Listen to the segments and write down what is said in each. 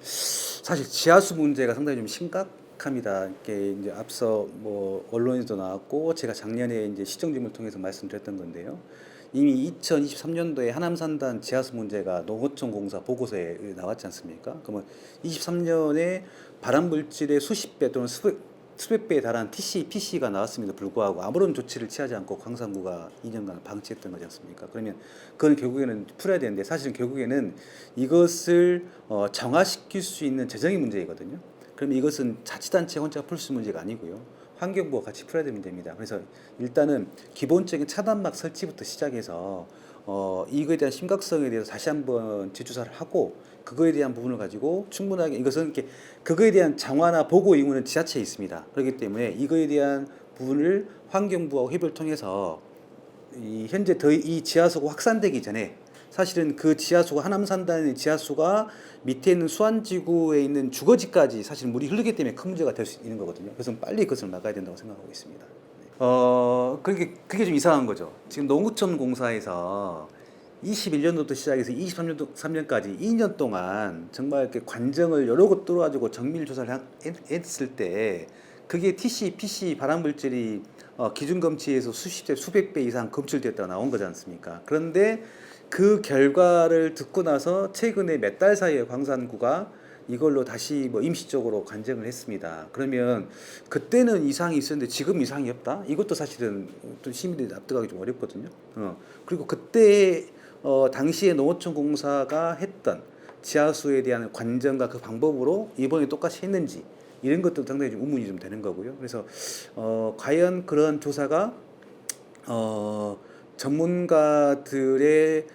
사실 지하수 문제가 상당히 좀 심각합니다. 이게 이제 앞서 뭐 언론에도 나왔고 제가 작년에 이제 시정주문을 통해서 말씀드렸던 건데요. 이미 2023년도에 하남산단 지하수 문제가 농어촌 공사 보고서에 나왔지 않습니까? 그러면 23년에 발암 물질의 수십 배 또는 수백 배에 달한 PC가 나왔음에도 불구하고 아무런 조치를 취하지 않고 광산구가 2년간 방치했던 거지 않습니까? 그러면 그건 결국에는 풀어야 되는데 사실은 결국에는 이것을 정화시킬 수 있는 재정의 문제이거든요. 그러면 이것은 자치단체 혼자 풀 수 있는 문제가 아니고요. 환경부가 같이 풀어야 되는 문제입니다. 그래서 일단은 기본적인 차단막 설치부터 시작해서 이거에 대한 심각성에 대해서 다시 한번 재조사를 하고 그거에 대한 부분을 가지고 충분하게 이것은 이렇게 그거에 대한 장화나 보고 의무는 지자체에 있습니다. 그렇기 때문에 이거에 대한 부분을 환경부하고 협의를 통해서 현재 이 지하수가 확산되기 전에 사실은 그 지하수가 하남산단의 지하수가 밑에 있는 수안지구에 있는 주거지까지 사실 물이 흐르기 때문에 큰 문제가 될 수 있는 거거든요. 그래서 빨리 그것을 막아야 된다고 생각하고 있습니다. 그게 좀 이상한 거죠. 지금 농구촌 공사에서 21년도부터 시작해서 23년도 3년까지 2년 동안 정말 이렇게 관정을 여러 곳 뚫어가지고 정밀 조사를 했을 때 그게 PC 발암물질이 기준 검치에서 수십 배, 수백 배 이상 검출됐다고 나온 거지 않습니까? 그런데 그 결과를 듣고 나서 최근에 몇 달 사이에 광산구가 이걸로 다시 뭐 임시적으로 관정을 했습니다. 그러면 그때는 이상이 있었는데 지금 이상이 없다? 이것도 사실은 또 시민들이 납득하기 좀 어렵거든요. 그리고 그때 당시에 농어촌 공사가 했던 지하수에 대한 관정과 그 방법으로 이번에 똑같이 했는지 이런 것도 상당히 좀 의문이 좀 되는 거고요. 그래서 과연 그런 조사가 전문가들의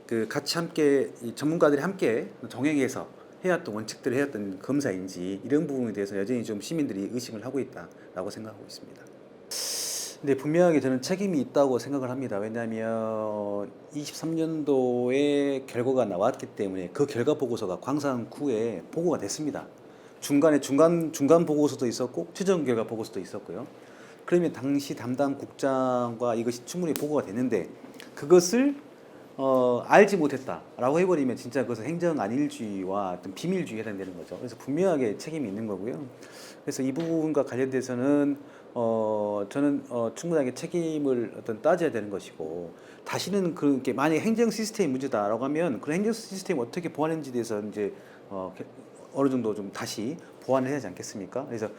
그 같이 함께 전문가들이 함께 동행해서 해왔던 원칙대로 해왔던 검사인지 이런 부분에 대해서 여전히 좀 시민들이 의심을 하고 있다라고 생각하고 있습니다. 근데 분명하게 저는 책임이 있다고 생각을 합니다. 왜냐하면 23년도에 결과가 나왔기 때문에 그 결과 보고서가 광산구에 보고가 됐습니다. 중간에 중간 보고서도 있었고 최종 결과 보고서도 있었고요. 그러면 당시 담당 국장과 이것이 충분히 보고가 됐는데 그것을 알지 못했다라고 해버리면 진짜 그것은 행정 안일주의와 어떤 비밀주의에 해당되는 거죠. 그래서 분명하게 책임이 있는 거고요. 그래서 이 부분과 관련돼서는 저는 충분하게 책임을 따져야 되는 것이고 다시는 그게 만약 행정 시스템 문제다라고 하면 그 행정 시스템 어떻게 보완했는지에 대해서 이제 어느 정도 좀 다시 보완을 해야 하지 않겠습니까? 그래서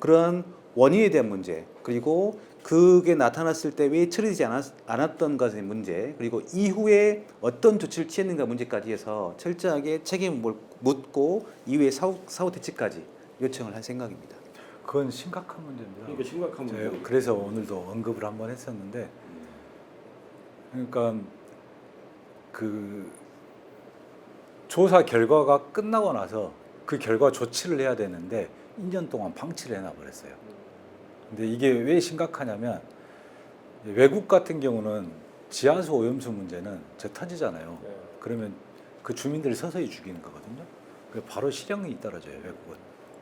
그런 원인에 대한 문제 그리고 그게 나타났을 때 왜 처리되지 않았던 것의 문제 그리고 이후에 어떤 조치를 취했는가 문제까지 해서 철저하게 책임을 묻고 이후에 사후 대책까지 요청을 할 생각입니다. 그건 심각한 문제입니다. 그러니까 심각한 문제. 그래서 오늘도 언급을 한번 했었는데, 그러니까 그 조사 결과가 끝나고 나서 그 결과 조치를 해야 되는데 2년 동안 방치를 해놔버렸어요. 근데 이게 왜 심각하냐면 외국 같은 경우는 지하수 오염수 문제는 터지잖아요. 네. 그러면 그 주민들을 서서히 죽이는 거거든요. 바로 실형이 떨어져요. 외국은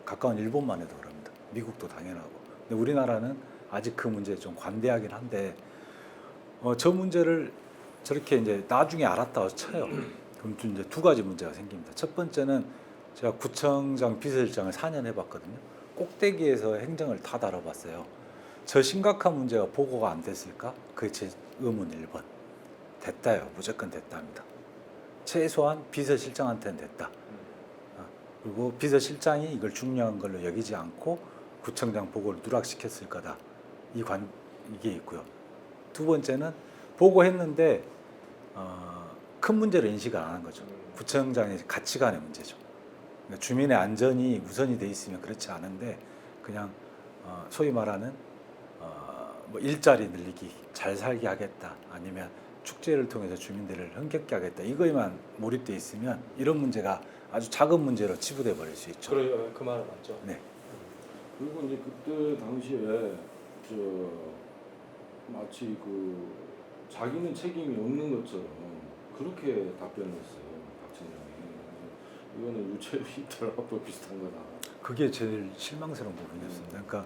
가까운 일본만 해도 그럽니다. 미국도 당연하고. 근데 우리나라는 아직 그 문제에 좀 관대하긴 한데 저 문제를 저렇게 이제 나중에 알았다고 쳐요. 그럼 좀 이제 두 가지 문제가 생깁니다. 첫 번째는 제가 구청장 비서실장을 4년 해봤거든요. 꼭대기에서 행정을 다 다뤄봤어요. 저 심각한 문제가 보고가 안 됐을까? 그게 제 의문 1번. 됐다요. 무조건 됐답니다. 최소한 비서실장한테는 됐다. 그리고 비서실장이 이걸 중요한 걸로 여기지 않고 구청장 보고를 누락시켰을 거다. 이게 있고요. 두 번째는 보고했는데 큰 문제를 인식을 안 한 거죠. 구청장의 가치관의 문제죠. 그러니까 주민의 안전이 우선이 돼 있으면 그렇지 않은데 그냥 소위 말하는 뭐 일자리 늘리기, 잘 살게 하겠다, 아니면 축제를 통해서 주민들을 흥겹게 하겠다 이거에만 몰입돼 있으면 이런 문제가 아주 작은 문제로 치부돼 버릴 수 있죠. 그래 그 말은 맞죠. 네. 그리고 이제 그때 당시에 저 마치 그 자기는 책임이 없는 것처럼 그렇게 답변을 했어요. 박진영이. 이거는 유체유 이탈합법 비슷한 거다. 그게 제일 실망스러운 부분이었습니다. 그러니까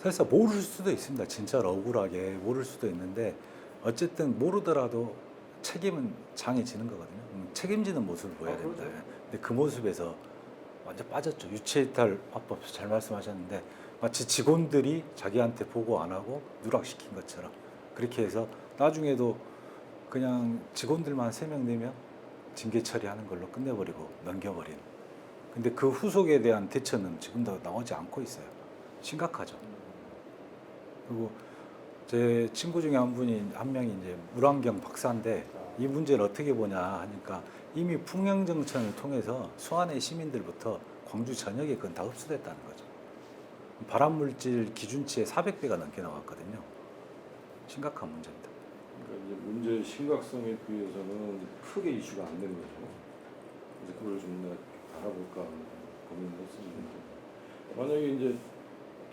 사실상 모를 수도 있습니다. 진짜로 억울하게 모를 수도 있는데 어쨌든 모르더라도 책임은 장이 지는 거거든요. 책임지는 모습을 보여야 됩니다. 그렇죠. 근데 그 모습에서 완전 빠졌죠. 유체이탈 화법 잘 말씀하셨는데 마치 직원들이 자기한테 보고 안 하고 누락시킨 것처럼 그렇게 해서 나중에도 그냥 직원들만 3명, 4명 징계 처리하는 걸로 끝내버리고 넘겨버리는. 근데 그 후속에 대한 대처는 지금도 나오지 않고 있어요. 심각하죠. 그리고 제 친구 중에 한 명이 이제 물안경 박사인데 이 문제를 어떻게 보냐 하니까 이미 풍령정천을 통해서 수안의 시민들부터 광주 전역에 그건 다 흡수됐다는 거죠. 발암물질 기준치의 400배가 넘게 나왔거든요. 심각한 문제입니다. 그러니까 이제 문제의 심각성에 비해서는 크게 이슈가 안 되는 거죠. 그래서 그걸 좀 내가 알아볼까 하는 고민을 했었는데 만약에 이제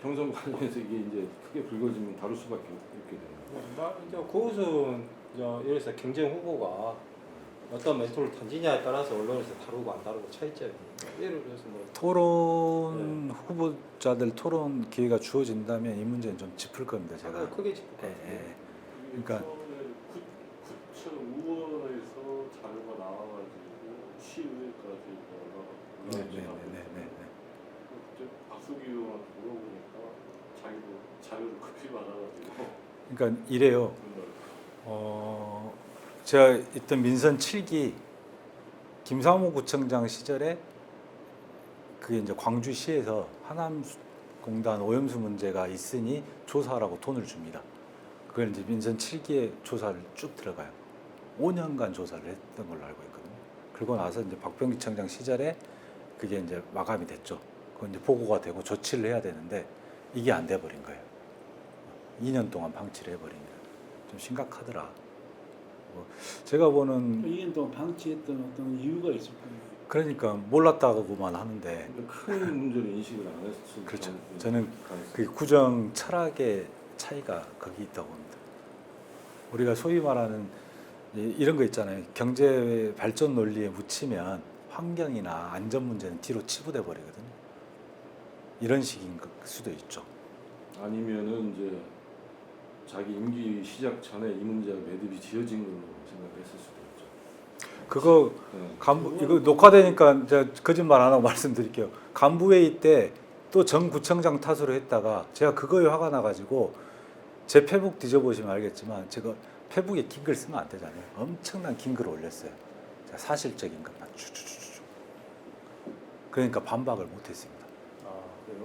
경선 관련해서 이게 이제 크게 불거지면 다룰 수밖에 없게 되는 거예요. 이제 그것은 이제 예를 들어서 경쟁 후보가 어떤 멘토를 던지냐에 따라서 언론에서 다루고 안 다루고 차이점이. 예를 들어서 뭐 토론 후보자들 토론 기회가 주어진다면 이 문제는 좀 짚을 겁니다. 제가. 크게 짚을 것 예, 같은데. 예. 그러니까 구청 의원에서 자료가 나와가지고 시의회까지 네, 올라가고 네, 네, 네, 네. 그때 박수기 의원한테 물어보니까 자기도 자료를 급히 받아가지고 그러니까 이래요. 제가 있던 민선 7기 김사모 구청장 시절에 그게 이제 광주시에서 하남공단 오염수 문제가 있으니 조사하라고 돈을 줍니다. 그걸 이제 민선 7기에 조사를 쭉 들어가요. 5년간 조사를 했던 걸로 알고 있거든요. 그러고 나서 이제 박병기 청장 시절에 그게 이제 마감이 됐죠. 그건 이제 보고가 되고 조치를 해야 되는데 이게 안 돼 버린 거예요. 2년 동안 방치를 해버리니까 좀 심각하더라. 뭐 제가 보는 2년 동안 방치했던 어떤 이유가 있을 거예요. 그러니까 몰랐다고만 하는데 큰 문제를 인식을 안 했을 그렇죠. 가능성이 저는 가능성이 그 구정 철학의 차이가 거기 있다고 봅니다. 우리가 소위 말하는 이런 거 있잖아요. 경제 발전 논리에 묻히면 환경이나 안전 문제는 뒤로 치부돼 버리거든요. 이런 식인 수도 있죠. 아니면은 이제 자기 임기 시작 전에 이 문제가 매듭이 지어진 걸로 생각했을 수도 있죠. 그거 네. 간부 이거 녹화되니까 제가 거짓말 안 하고 말씀드릴게요. 간부회의 때 또 전 구청장 탓으로 했다가 제가 그거에 화가 나가지고 제 페북 뒤져보시면 알겠지만 제가 페북에 긴 글 쓰면 안 되잖아요. 엄청난 긴 글을 올렸어요. 제가 사실적인 것만 추추추추. 그러니까 반박을 못했습니다.